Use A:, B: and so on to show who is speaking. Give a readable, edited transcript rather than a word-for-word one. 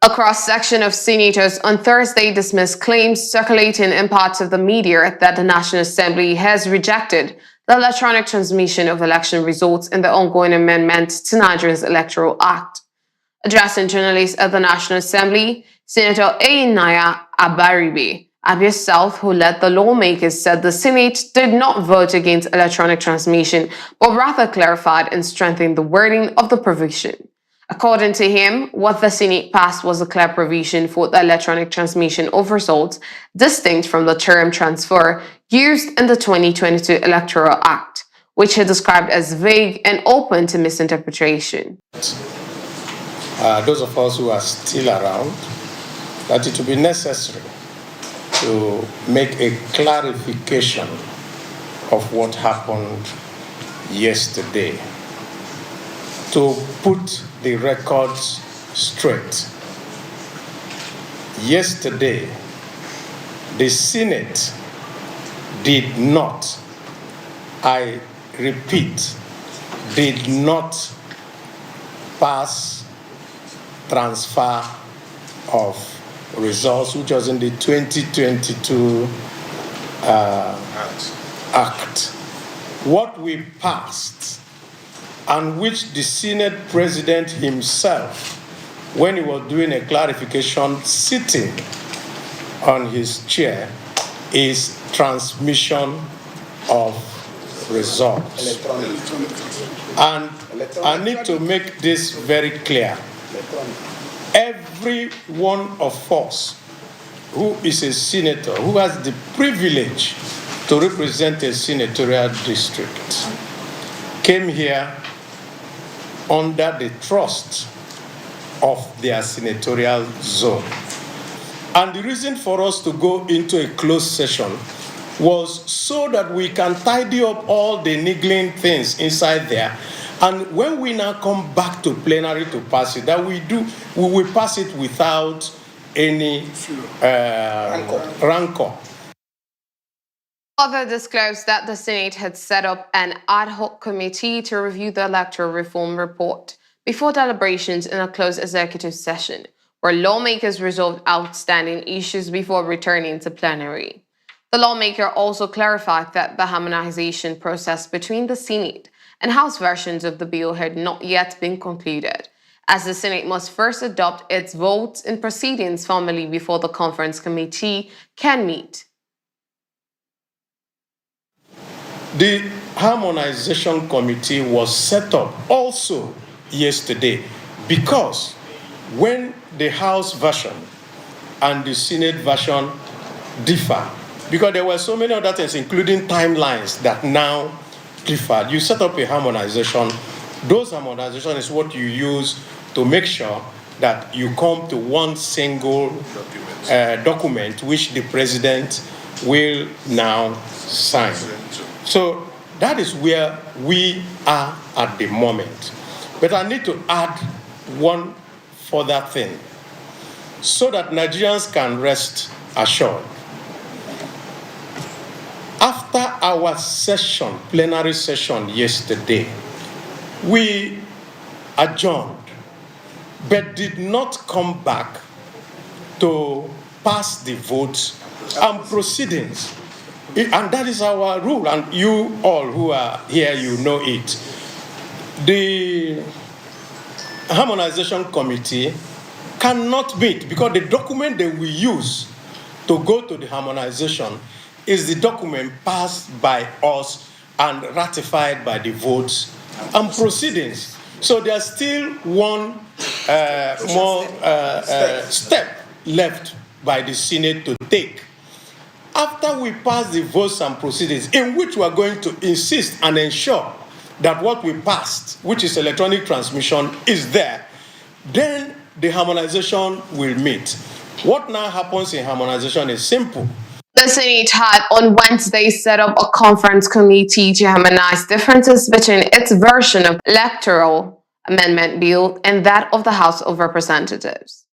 A: A cross-section of senators on Thursday dismissed claims circulating in parts of the media that the National Assembly has rejected the electronic transmission of election results in the ongoing amendment to Nigeria's Electoral Act. Addressing journalists at the National Assembly, Senator Enyinnaya Abaribe, Abia South, who led the lawmakers, said the Senate did not vote against electronic transmission, but rather clarified and strengthened the wording of the provision. According to him, what the Senate passed was a clear provision for the electronic transmission of results, distinct from the term transfer used in the 2022 Electoral Act, which he described as vague and open to misinterpretation.
B: Those of us who are still around, that it will be necessary to make a clarification of what happened yesterday, to put the records straight. Yesterday, the Senate did not, I repeat, did not pass transfer of results, which was in the 2022 Act. What we passed, and which the Senate President himself, when he was doing a clarification sitting on his chair, is transmission of results. And I need to make this very clear. Every one of us who is a senator, who has the privilege to represent a senatorial district, came here under the trust of their senatorial zone. And the reason for us to go into a closed session was so that we can tidy up all the niggling things inside there. And when we now come back to plenary to pass it, that we will pass it without any rancor.
A: Further disclosed that the Senate had set up an ad hoc committee to review the electoral reform report before deliberations in a closed executive session, where lawmakers resolved outstanding issues before returning to plenary. The lawmaker also clarified that the harmonization process between the Senate and House versions of the bill had not yet been concluded, as the Senate must first adopt its votes in proceedings formally before the conference committee can meet.
B: The Harmonization Committee was set up also yesterday because when the House version and the Senate version differ, because there were so many other things, including timelines that now differ, you set up a harmonization. Those harmonization is what you use to make sure that you come to one single document which the president will now sign. So that is where we are at the moment. But I need to add one further thing so that Nigerians can rest assured. After our session, plenary session yesterday, we adjourned, but did not come back to pass the votes and proceedings. And that is our rule, and you all who are here, you know it. The Harmonization Committee cannot meet because the document that we use to go to the harmonization is the document passed by us and ratified by the votes and proceedings. So there's still one more step left by the Senate to take. After we pass the votes and proceedings, in which we are going to insist and ensure that what we passed, which is electronic transmission, is there, then the harmonization will meet. What now happens in harmonization is simple.
A: The Senate had on Wednesday set up a conference committee to harmonize differences between its version of electoral amendment bill and that of the House of Representatives.